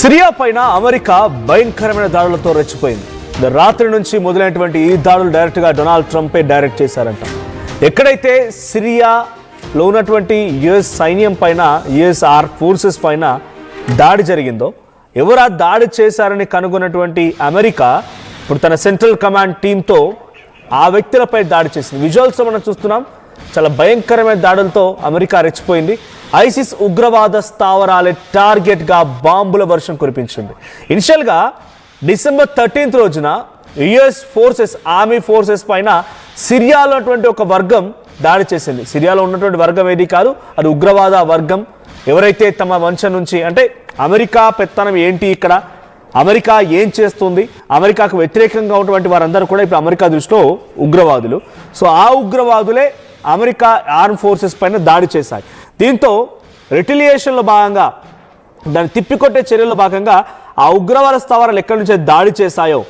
Syria పైన America భయంకరమైన దాడులతో రెచ్చిపోయింది. రాత్రి నుంచి మొదలైనటువంటి ఈ దాడులు డైరెక్ట్గా డొనాల్డ్ ట్రంపే డైరెక్ట్ చేశారంట. ఎక్కడైతే సిరియాలో ఉన్నటువంటి యుఎస్ సైన్యం పైన, యుఎస్ ఫోర్సెస్ పైన దాడి జరిగిందో, ఎవరు ఆ దాడి చేశారని కనుగొన్నటువంటి అమెరికా ఇప్పుడు తన సెంట్రల్ కమాండ్ టీంతో ఆ వ్యక్తులపై దాడి చేసింది. విజువల్స్లో మనం చూస్తున్నాం. చాలా భయంకరమైన దాడులతో అమెరికా రెచ్చిపోయింది. ఐసిస్ ఉగ్రవాద స్థావరాలే టార్గెట్గా బాంబుల వర్షం కురిపించింది. ఇనిషియల్గా డిసెంబర్ 13 రోజున యుఎస్ ఫోర్సెస్, ఆర్మీ ఫోర్సెస్ పైన సిరియాలో ఉన్నటువంటి ఒక వర్గం దాడి చేసింది. సిరియాలో ఉన్నటువంటి వర్గం ఏది కాదు, అది ఉగ్రవాద వర్గం. ఎవరైతే తమ వంశం నుంచి, అంటే అమెరికా పెత్తనం ఏంటి, ఇక్కడ అమెరికా ఏం చేస్తుంది, అమెరికాకు వ్యతిరేకంగా ఉన్నటువంటి వారందరూ కూడా ఇప్పుడు అమెరికా దృష్టిలో ఉగ్రవాదులు. సో ఆ ఉగ్రవాదులే అమెరికా ఆర్మ్ ఫోర్సెస్ పైన దాడి చేశాయి. దీంతో రిటిలియేషన్లో భాగంగా, దాన్ని తిప్పికొట్టే చర్యల్లో భాగంగా ఆ ఉగ్రవాద స్థావరాలు ఎక్కడి నుంచి దాడి చేశాయో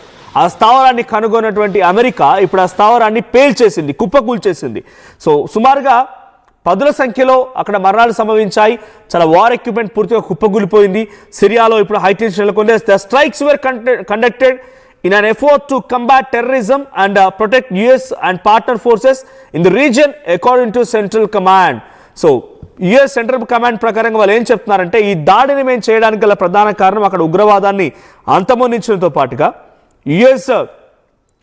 ఆ స్థావరాన్ని కనుగొన్నటువంటి అమెరికా ఇప్పుడు ఆ స్థావరాన్ని పేల్చేసింది, కుప్పకూల్చేసింది. సో సుమారుగా 10ల సంఖ్యలో అక్కడ మరణాలు సంభవించాయి. చాలా వార్ ఎక్విప్మెంట్ పూర్తిగా కుప్పకూలిపోయింది. సిరియాలో ఇప్పుడు హైటెన్షన్ నెలకొంది. The strikes were conducted in an effort to combat terrorism and protect US and partner forces in the region, according to Central Command. So US Central Command ప్రకారంగా వాళ్ళు ఏం చెప్తున్నారంటే, ఈ దాడిని మేము చేయడానికి గల ప్రధాన కారణం అక్కడ ఉగ్రవాదాన్ని అంతమొందించడంతో పాటుగా US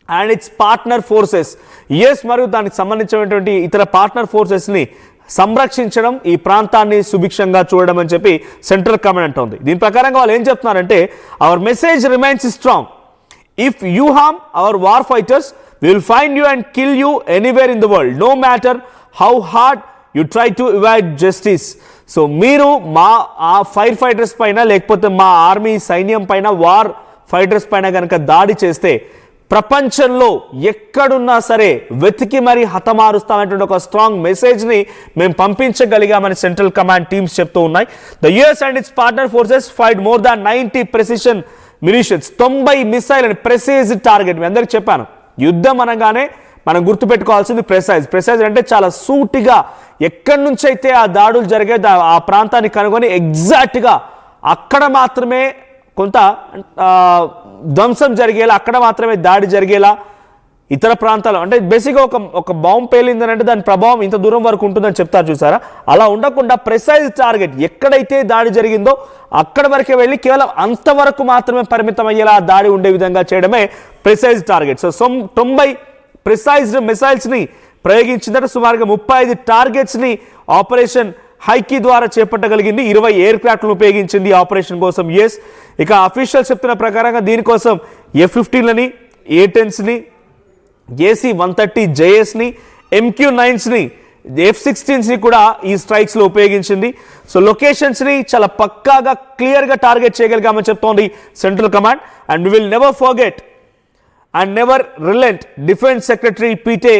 and its partner forces, US మరియు దానికి సంబంధించినటువంటి ఇతర పార్ట్నర్ ఫోర్సెస్ని సంరక్షించడం, ఈ ప్రాంతాన్ని సుభిక్షంగా చూడడం అని చెప్పి సెంట్రల్ కమాండ్ అంటోంది. దీని ప్రకారంగా వాళ్ళు ఏం చెప్తున్నారంటే, our message remains strong. If you harm our war fighters, we will find you and kill you anywhere in the world, no matter how hard you try to evade justice. So మీరు మా fire fighters పైన, లేకపోతే మా army సైన్యం పైన, war fighters పైన కనుక దాడి చేస్తే ప్రపంచంలో ఎక్కడున్నా సరే వెతికి మరీ హతమారుస్తామనేటువంటి ఒక స్ట్రాంగ్ మెసేజ్ని మేము పంపించగలిగామని సెంట్రల్ కమాండ్ టీమ్స్ చెప్తూ ఉన్నాయి. The US and its partner forces fight more than 90 precision munitions, 90 missile అని ప్రెసైజ్ టార్గెట్. మీ అందరికి చెప్పాను, యుద్ధం అనగానే మనం గుర్తుపెట్టుకోవాల్సింది ప్రెసైజ్. ప్రెసైజ్ అంటే చాలా సూటిగా ఎక్కడి నుంచి అయితే ఆ దాడులు జరిగే ఆ ప్రాంతాన్ని కనుగొని ఎగ్జాక్ట్గా అక్కడ మాత్రమే కొంత ధ్వంసం జరిగేలా, అక్కడ మాత్రమే దాడి జరిగేలా. ఇతర ప్రాంతాలు అంటే బేసిక్గా ఒక బాంబు పేలిందని అంటే దాని ప్రభావం ఇంత దూరం వరకు ఉంటుందని చెప్తారు చూసారా, అలా ఉండకుండా ప్రెసైజ్ టార్గెట్ ఎక్కడైతే దాడి జరిగిందో అక్కడ వరకే వెళ్ళి కేవలం అంతవరకు మాత్రమే పరిమితం అయ్యేలా దాడి ఉండే విధంగా చేయడమే ప్రెసైజ్ టార్గెట్. సో 90 ప్రిసైజ్డ్ మిసైల్స్ని ప్రయోగించిందట. సుమారుగా 35 టార్గెట్స్ని ఆపరేషన్ హైకీ ద్వారా చేపట్టగలిగింది. 20 ఎయిర్ క్రాఫ్ట్లను ఉపయోగించింది ఆపరేషన్ కోసం యుఎస్. ఇక అఫీషియల్ చెప్తున్న ప్రకారంగా దీనికోసం F-15లని, A-10స్ని, AC-130 JSని, MQ-9స్ని, F-16స్ని కూడా ఈ స్ట్రైక్స్లో ఉపయోగించింది. సో లొకేషన్స్ని చాలా పక్కాగా క్లియర్గా టార్గెట్ చేయగలిగామని చెప్తోంది central command. And we will never forget and never relent, defence secretary Pete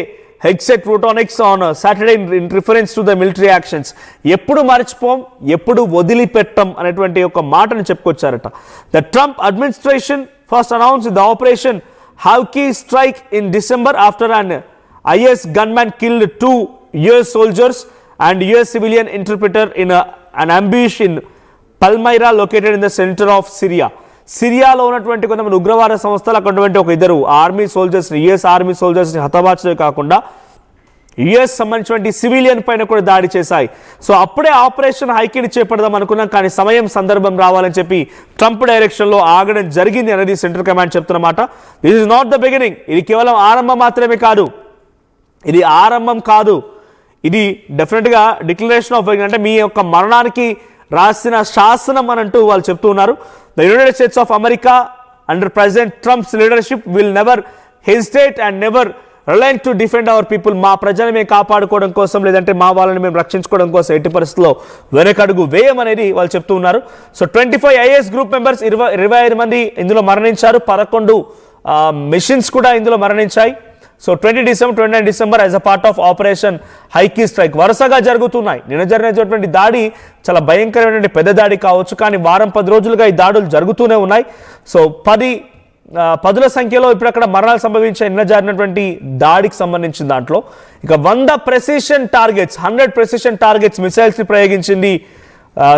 Hegseth రూటానిక్స్ on Saturday in reference to the military actions. ఎప్పుడు మర్చిపోం, ఎప్పుడు వదిలిపెట్టం అనేటువంటి ఒక మాటను చెప్పుకొచ్చారట. The Trump administration first announce the operation Hawkey strike in December after an IS gunman killed 2 US soldiers and US civilian interpreter in an ambush in Palmyra located in the center of Syria. సిరియాలో ఉన్నటువంటి కొంతమంది ఉగ్రవాద సంస్థలు అక్కడ ఒక ఇద్దరు army సోల్జర్స్ని, US army సోల్జర్స్ని హతమార్చడమే కాకుండా US సంబంధించినటువంటి civilian పైన కూడా దాడి చేశాయి. సో అప్పుడే ఆపరేషన్ హైకీని చేపడదాం అనుకున్నాం, కానీ సమయం సందర్భం రావాలని చెప్పి ట్రంప్ డైరెక్షన్లో ఆగడం జరిగింది అనేది సెంట్రల్ కమాండ్ చెప్తున్నమాట. This is not the beginning. ఇది కేవలం ఆరంభం మాత్రమే కాదు, ఇది ఆరంభం కాదు, ఇది డెఫినెట్గా డిక్లరేషన్ ఆఫ్, అంటే మీ యొక్క మరణానికి రాసిన శాసనం అని అంటూ వాళ్ళు చెప్తూ ఉన్నారు. The United states of America under president Trump's leadership will never hesitate and never Reliance to defend our people. మా ప్రజలను మేము కాపాడుకోవడం కోసం, లేదంటే మా వాళ్ళని మేము రక్షించుకోవడం కోసం ఎట్టి పరిస్థితుల్లో వెనకడుగు వేయమనేది వాళ్ళు చెప్తూ ఉన్నారు. సో 25 IAS గ్రూప్ మెంబర్స్, 25 మంది ఇందులో మరణించారు. 11 మిషన్స్ కూడా ఇందులో మరణించాయి. So 29 December as a part of operation Hawkeye strike వరుసగా జరుగుతున్నాయి. నిన్న జరిగినటువంటి దాడి చాలా భయంకరమైనటువంటి పెద్ద దాడి కావచ్చు, కానీ వారం 10 రోజులుగా ఈ దాడులు జరుగుతూనే ఉన్నాయి. సో 10ల సంఖ్యలో ఇప్పుడు అక్కడ మరణాలు సంభవించే నిన్న జరిగినటువంటి దాడికి సంబంధించిన దాంట్లో ఇక 100 ప్రెసిషన్ టార్గెట్స్, 100 ప్రెసిషన్ టార్గెట్స్ మిసైల్స్ని ప్రయోగించింది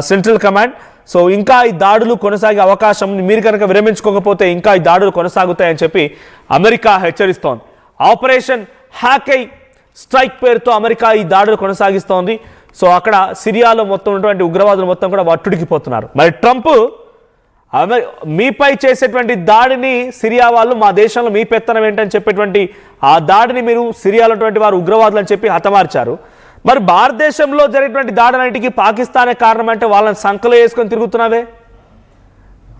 సెంట్రల్ కమాండ్. సో ఇంకా ఈ దాడులు కొనసాగే అవకాశం ఉంది, మీరు కనుక విరమించుకోకపోతే ఇంకా ఈ దాడులు కొనసాగుతాయని చెప్పి అమెరికా హెచ్చరిస్తోంది. ఆపరేషన్ హ్యాకై స్ట్రైక్ పేరుతో అమెరికా ఈ దాడులు కొనసాగిస్తోంది. సో అక్కడ సిరియాలో మొత్తం ఉన్నటువంటి ఉగ్రవాదులు మొత్తం కూడా వట్టుడికిపోతున్నారు. మరి ట్రంప్ మీపై చేసేటువంటి దాడిని సిరియా వాళ్ళు మా దేశంలో మీ పెత్తనం ఏంటని చెప్పేటువంటి ఆ దాడిని మీరు సిరియాలో వారు ఉగ్రవాదులు అని చెప్పి హతమార్చారు. మరి భారతదేశంలో జరిగినటువంటి దాడులన్నిటికీ పాకిస్తానే కారణం అంటే వాళ్ళని సంకలో వేసుకొని తిరుగుతున్నావే.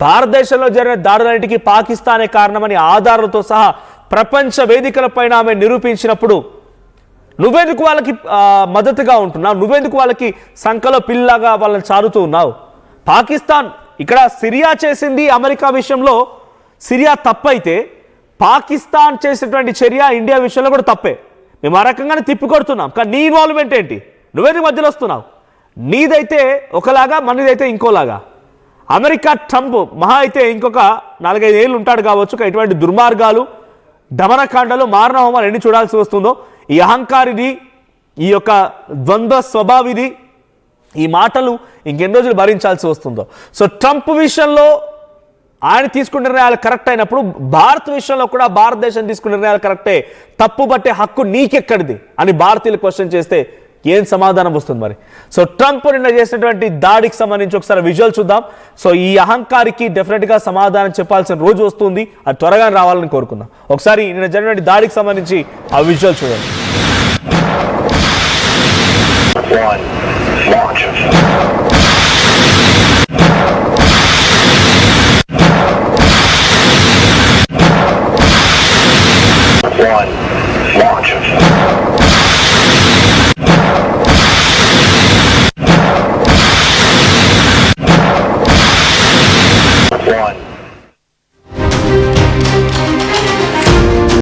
భారతదేశంలో జరిగిన దాడులన్నిటికీ పాకిస్తానే కారణమని ఆధారాలతో సహా ప్రపంచ వేదికలపైన ఆమె నిరూపించినప్పుడు నువ్వెందుకు వాళ్ళకి మద్దతుగా ఉంటున్నావు? నువ్వెందుకు వాళ్ళకి సంకలో పిల్లగా వాళ్ళని చారుతూ ఉన్నావు? పాకిస్తాన్ ఇక్కడ సిరియా చేసింది అమెరికా విషయంలో సిరియా తప్పైతే పాకిస్తాన్ చేసినటువంటి చర్య ఇండియా విషయంలో కూడా తప్పే. మేము ఆ రకంగానే తిప్పికొడుతున్నాం. కానీ నీ ఇన్వాల్వ్మెంట్ ఏంటి? నువ్వెందుకు మధ్యలో వస్తున్నావు? నీదైతే ఒకలాగా, మనదైతే ఇంకోలాగా. అమెరికా ట్రంప్ మహా అయితే ఇంకొక 4-5 ఏళ్ళు ఉంటాడు కావచ్చు. ఇటువంటి దుర్మార్గాలు, దమనకాండలు, మారణహోమాలు ఎన్ని చూడాల్సి వస్తుందో, ఈ అహంకారిది, ఈ యొక్క ద్వంద్వ స్వభావిది, ఈ మాటలు ఇంకెన్ని రోజులు భరించాల్సి వస్తుందో. సో ట్రంప్ విషయంలో ఆయన తీసుకున్న నిర్ణయాలు కరెక్ట్ అయినప్పుడు భారత్ విషయంలో కూడా భారతదేశం తీసుకున్న నిర్ణయాలు కరెక్టే, తప్పు పట్టే హక్కు నీకెక్కడిది అని భారతీయులు క్వశ్చన్ చేస్తే ఏం సమాధానం వస్తుంది మరి? సో ట్రంప్ నిన్న చేసినటువంటి దాడికి సంబంధించి ఒకసారి విజువల్ చూద్దాం. సో ఈ అహంకారికి డెఫినెట్గా సమాధానం చెప్పాల్సిన రోజు వస్తుంది, అది త్వరగా రావాలని కోరుకుందాం. ఒకసారి నిన్న జరిగినటువంటి దాడికి సంబంధించి ఆ విజువల్ చూడండి. One.